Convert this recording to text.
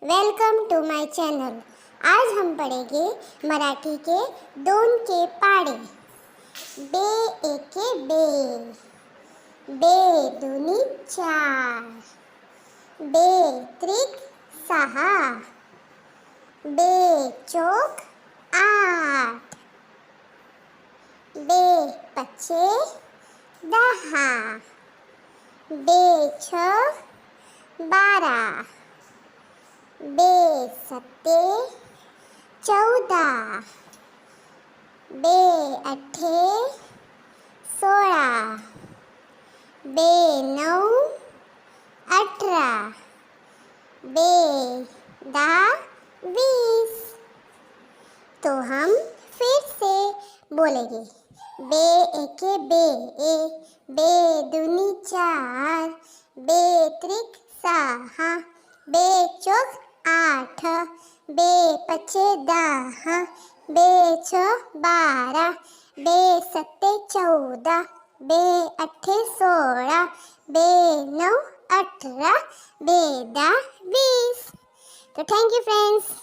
Welcome to my channel. आज हम पढ़ेंगे मराठी के दोन के पाड़े। बे एके बे, बे दुनी चार, बे त्रिक सहा, बे चौक आठ, बे पचे दहा, बे छ बारा, बे सत्ते 14, बे अठे 16, बे 9 18, बे 10 20। तो हम फिर से बोलेंगे। बे एके बे, बे दुनी चार, बे त्रिक सहा, बे चौक आठ, बे पचे दहा, बे छ बारा, बे सत्ते 14, बे अठे 16, बे 9 18, बे 10 20। तो थैंक यू फ्रेंड्स।